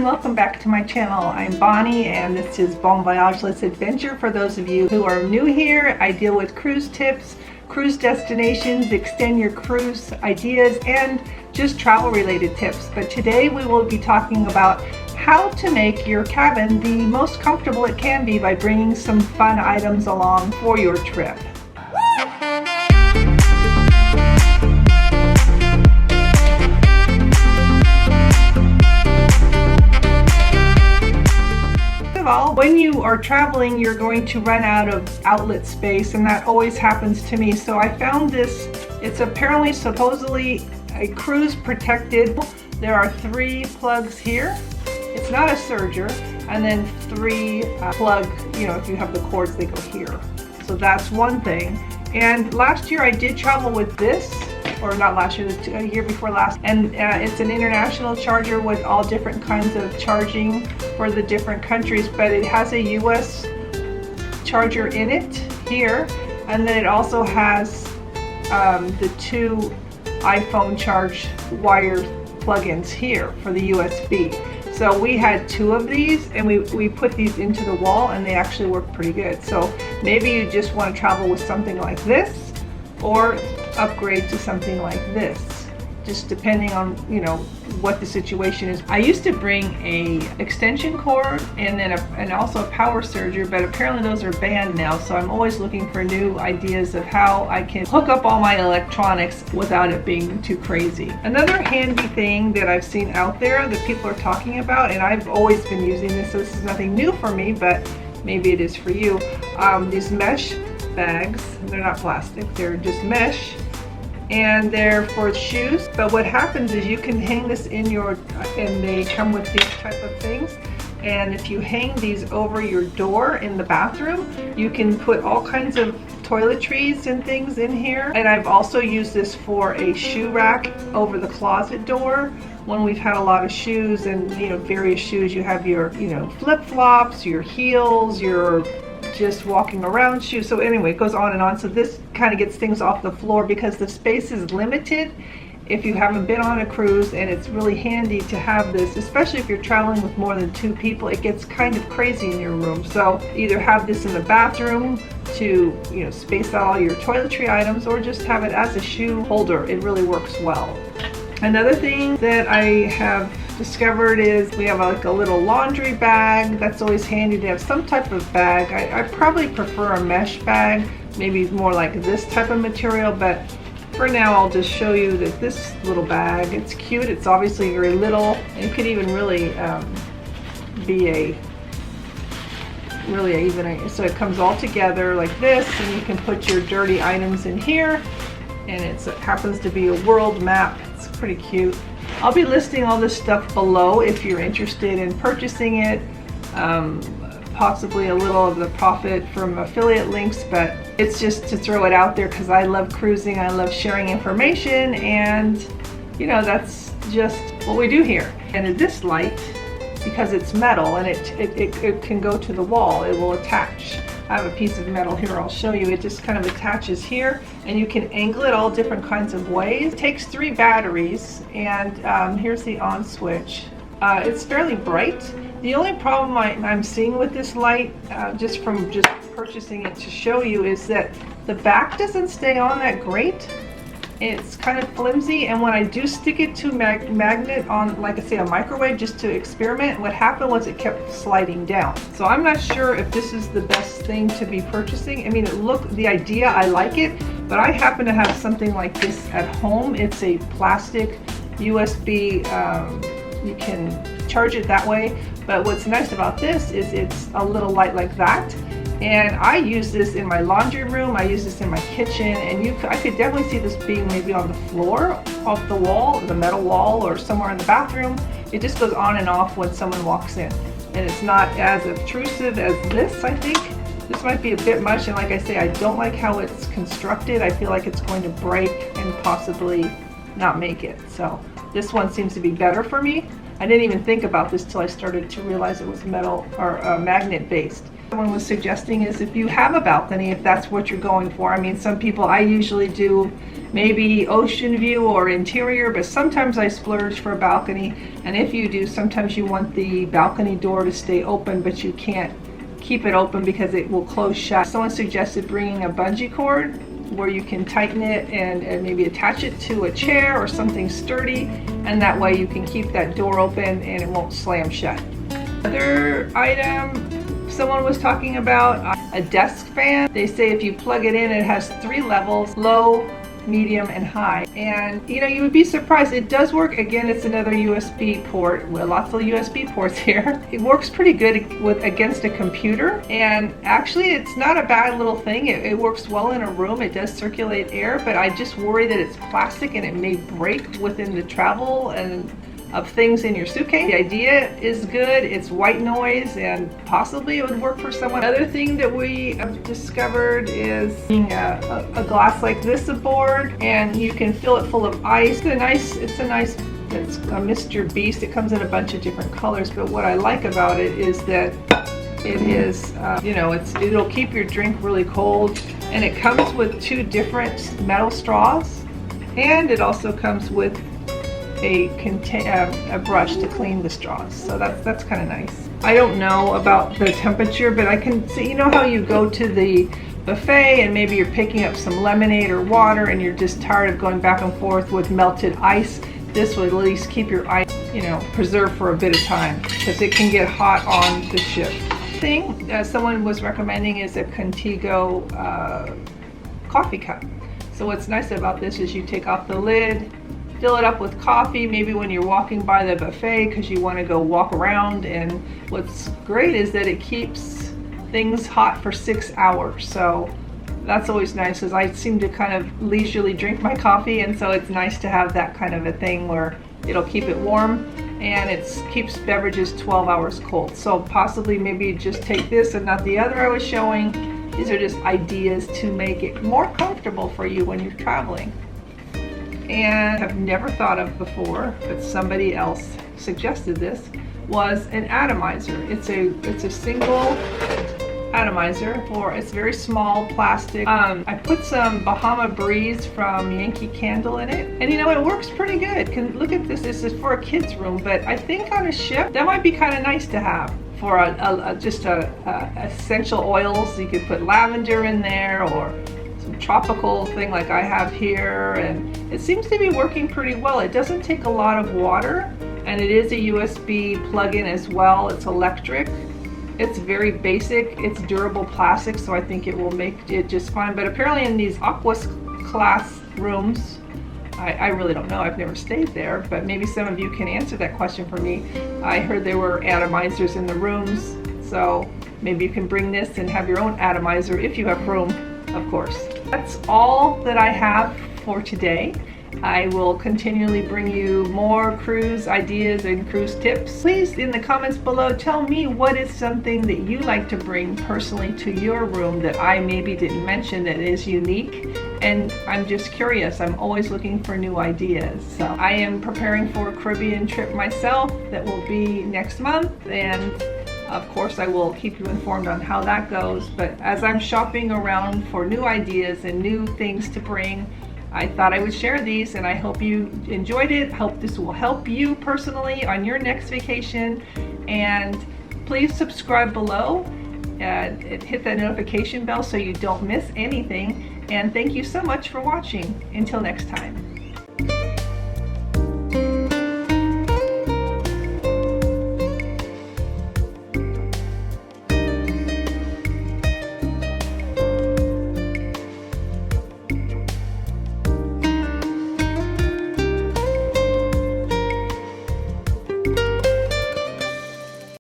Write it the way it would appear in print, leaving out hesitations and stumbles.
everyone, welcome back to my channel. I'm Bonnie and this is Voyage, Let's Adventure. For those of you who are new here, I deal with cruise tips, cruise destinations, extend your cruise ideas, and just travel related tips. But today we will be talking about how to make your cabin the most comfortable it can be by bringing some fun items along for your trip. When you are traveling, you're going to run out of outlet space, and that always happens to me. So I found this. It's apparently supposedly a cruise protected. There are 3 plugs here. It's not a serger, and then 3 plug, if you have the cords, they go here. So that's one thing. And last year I did travel with this, or not last year, a year before last, and it's an international charger with all different kinds of charging for the different countries, but it has a US charger in it here, and then it also has the 2 iPhone charge wire plugins here for the USB. So we had 2 of these, and we put these into the wall, and they actually work pretty good. So maybe you just want to travel with something like this, or upgrade to something like this, just depending on what the situation is. I used to bring a extension cord and then and also a power serger, but apparently those are banned now, so I'm always looking for new ideas of how I can hook up all my electronics without it being too crazy. Another handy thing that I've seen out there that people are talking about, and I've always been using this, so this is nothing new for me, but maybe it is for you, these mesh bags. They're not plastic, they're just mesh, and they're for shoes. But what happens is you can hang this in your, and they come with these type of things, and if you hang these over your door in the bathroom, you can put all kinds of toiletries and things in here. And I've also used this for a shoe rack over the closet door when we've had a lot of shoes, and various shoes. You have your flip-flops, your heels, your just walking around shoes. So anyway, it goes on and on. So this kind of gets things off the floor because the space is limited if you haven't been on a cruise, and it's really handy to have this, especially if you're traveling with more than 2 people. It gets kind of crazy in your room, so either have this in the bathroom to space out all your toiletry items, or just have it as a shoe holder. It really works well. Another thing that I have discovered is we have like a little laundry bag. That's always handy to have some type of bag. I probably prefer a mesh bag, maybe more like this type of material, but for now I'll just show you that this little bag, it's cute. It's obviously very little. It could even really be so it comes all together like this, and you can put your dirty items in here, and it happens to be a world map. It's pretty cute. I'll be listing all this stuff below if you're interested in purchasing it. Possibly a little of the profit from affiliate links, but it's just to throw it out there because I love cruising. I love sharing information, and that's just what we do here. And this light, because it's metal and it can go to the wall, it will attach. I have a piece of metal here, I'll show you. It just kind of attaches here, and you can angle it all different kinds of ways. It takes 3 batteries, and here's the on switch. It's fairly bright. The only problem I'm seeing with this light, just from purchasing it to show you, is that the back doesn't stay on that great. It's kind of flimsy, and when I do stick it to magnet on, like I say, a microwave, just to experiment, what happened was it kept sliding down. So I'm not sure if this is the best thing to be purchasing. I mean, the idea, I like it, but I happen to have something like this at home. It's a plastic USB, you can charge it that way, but what's nice about this is it's a little light like that. And I use this in my laundry room, I use this in my kitchen, and I could definitely see this being maybe on the floor, off the wall, the metal wall, or somewhere in the bathroom. It just goes on and off when someone walks in. And it's not as obtrusive as this, I think. This might be a bit much, and like I say, I don't like how it's constructed. I feel like it's going to break and possibly not make it. So this one seems to be better for me. I didn't even think about this till I started to realize it was metal or magnet based. Someone was suggesting is if you have a balcony, if that's what you're going for. I mean, some people, I usually do maybe ocean view or interior, but sometimes I splurge for a balcony. And if you do, sometimes you want the balcony door to stay open, but you can't keep it open because it will close shut. Someone suggested bringing a bungee cord where you can tighten it and maybe attach it to a chair or something sturdy, and that way you can keep that door open and it won't slam shut. Other item someone was talking about, a desk fan. They say if you plug it in, it has 3 levels, low, medium, and high. And you know, you would be surprised, it does work. Again, it's another USB port. Well, lots of USB ports here. It works pretty good against a computer, and actually it's not a bad little thing. It works well in a room. It does circulate air, but I just worry that it's plastic and it may break within the travel and of things in your suitcase. The idea is good. It's white noise, and possibly it would work for someone. Another thing that we have discovered is a glass like this aboard, and you can fill it full of ice. It's a Mr. Beast. It comes in a bunch of different colors, but what I like about it is that it is, you know, it'll keep your drink really cold, and it comes with 2 different metal straws, and it also comes with a brush to clean the straws. So that's kind of nice. I don't know about the temperature, but I can see, you know how you go to the buffet and maybe you're picking up some lemonade or water and you're just tired of going back and forth with melted ice. This will at least keep your ice, you know, preserved for a bit of time, because it can get hot on the ship. Someone was recommending is a Contigo coffee cup. So what's nice about this is you take off the lid, fill it up with coffee, maybe when you're walking by the buffet because you want to go walk around. And what's great is that it keeps things hot for 6 hours. So that's always nice, because I seem to kind of leisurely drink my coffee, and so it's nice to have that kind of a thing where it'll keep it warm, and it keeps beverages 12 hours cold. So possibly maybe just take this and not the other I was showing. These are just ideas to make it more comfortable for you when you're traveling. And I've never thought of before, but somebody else suggested this, was an atomizer. It's a single atomizer it's very small plastic. I put some Bahama Breeze from Yankee Candle in it, and you know, it works pretty good. Look at this. This is for a kid's room, but I think on a ship that might be kind of nice to have for just essential oils. You could put lavender in there, or some tropical thing like I have here, and it seems to be working pretty well. It doesn't take a lot of water, and it is a USB plug-in as well. It's electric. It's very basic. It's durable plastic, so I think it will make it just fine. But apparently in these Aquas class rooms, I really don't know. I've never stayed there, but maybe some of you can answer that question for me. I heard there were atomizers in the rooms, so maybe you can bring this and have your own atomizer if you have room, of course. That's all that I have for today. I will continually bring you more cruise ideas and cruise tips. Please, in the comments below, tell me what is something that you like to bring personally to your room that I maybe didn't mention that is unique. And I'm just curious. I'm always looking for new ideas. So I am preparing for a Caribbean trip myself that will be next month, and of course I will keep you informed on how that goes. But as I'm shopping around for new ideas and new things to bring, I thought I would share these, and I hope you enjoyed it. Hope this will help you personally on your next vacation. And please subscribe below and hit that notification bell so you don't miss anything. And thank you so much for watching. Until next time.